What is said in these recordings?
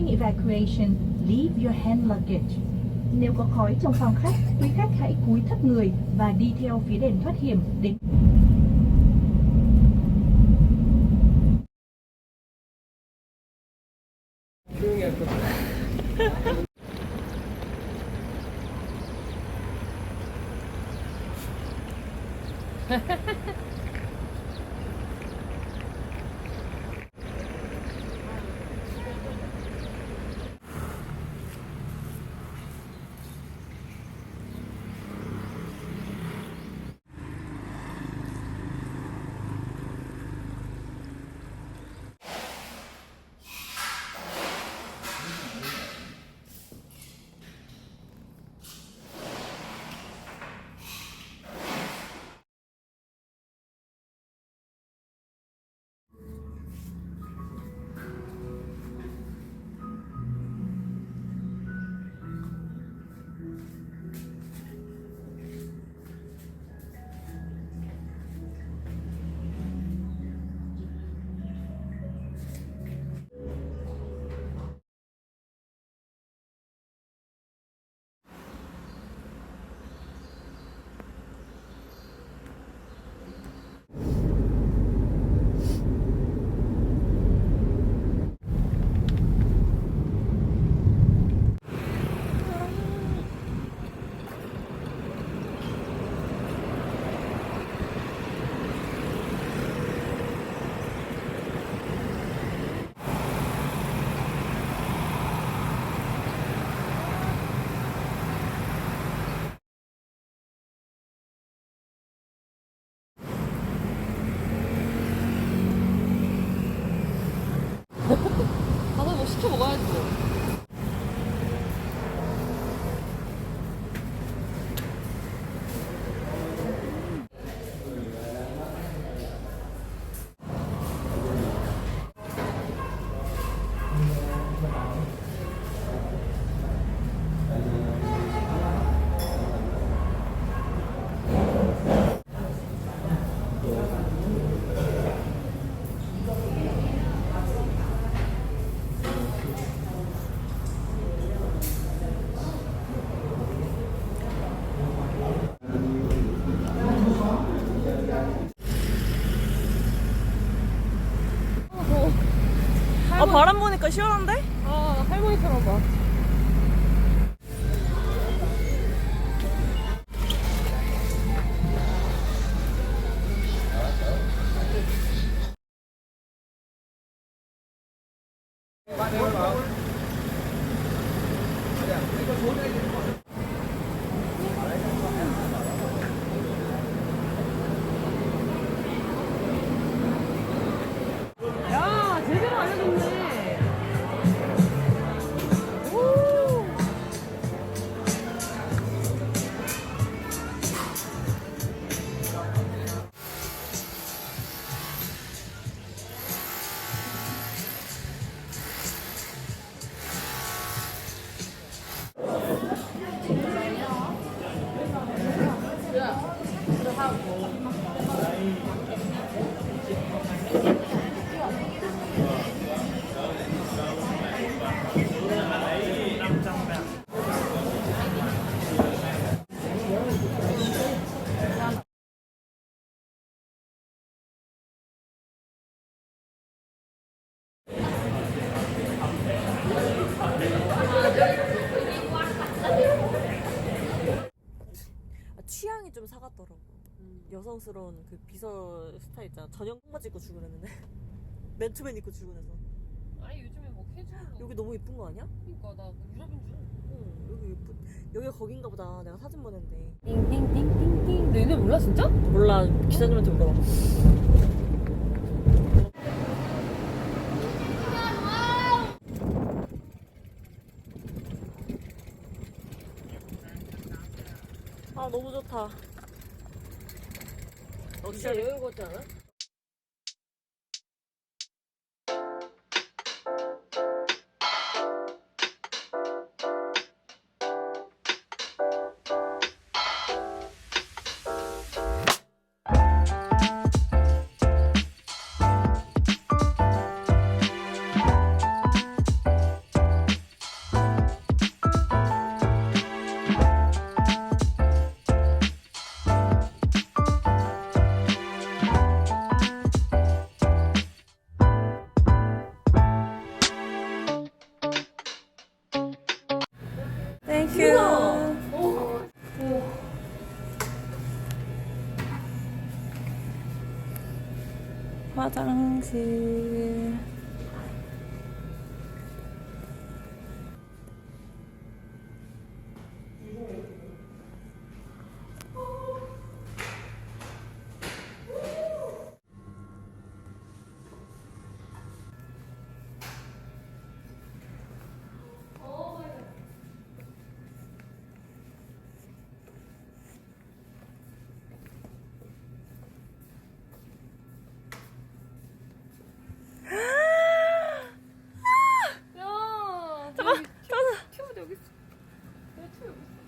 During evacuation, leave your hand luggage. Nếu có khói trong phòng khách, quý khách hãy cúi thấp người và đi theo phía đèn thoát hiểm đến 가서 뭐 시켜 먹어야지 뭐. 바람 보니까 시원한데? 아, 할머니처럼 봐. 야, 제대로 알려줬네. 취향이 좀 사갔더라고. 여성스러운 그 비서 스타일 있잖아. 전형 청바지 입고 출근했는데 맨투맨 입고 출근해서. 아니, 요즘에 뭐 캐주얼로. 여기 너무 이쁜 거 아니야? 그니까, 나 유럽인 줄. 여기 예쁜. 여기가 거긴가 보다. 내가 사진 보냈는데. 띵띵띵띵띵. 너 얘네 몰라, 진짜? 몰라. 기사님한테 물어봐. 아, 너무 좋다. 진짜 여행 같지 않아? 화장실. 야, 잠깐, 튜브 여기 있어. 왜 튜브 여기 있어?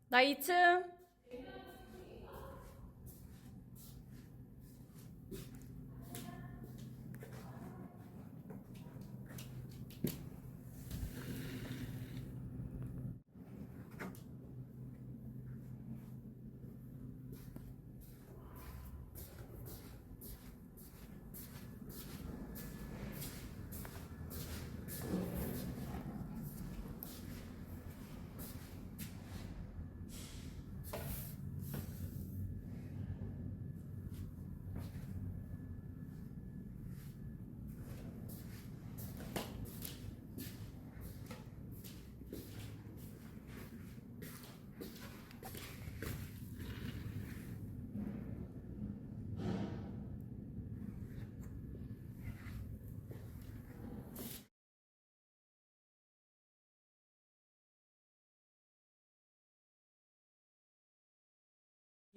나 2층.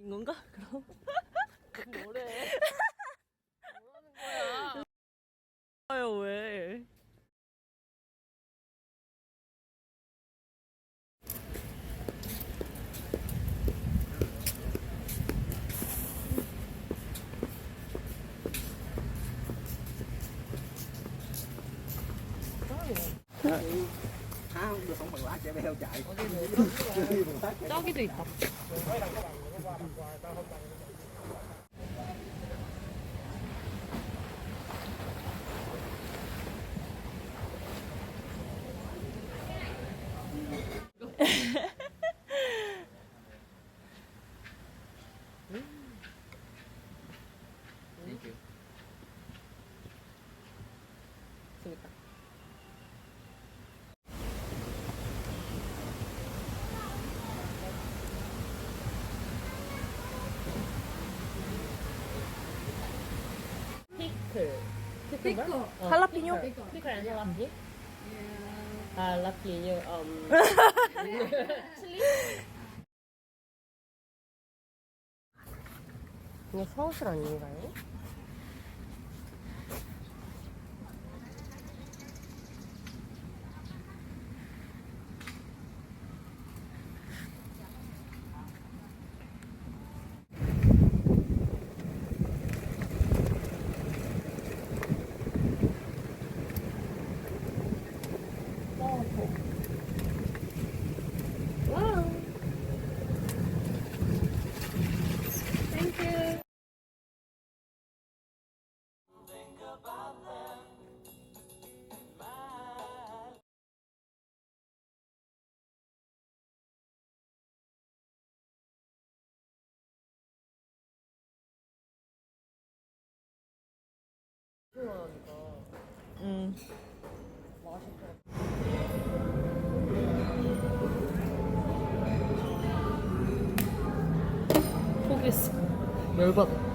인 건가? 그럼? 뭐래? 뭐라는 거야? 아유, 왜? không được không phải quá chạy bèo chạy 저기도 있다. 재밌다. 피클. 할라피뇨? 피클 안 할라피? 할라피뇨. 이거 서울실 아닌가요? 좋아하니까 응. 맛있더라. 포기했어. 열받아.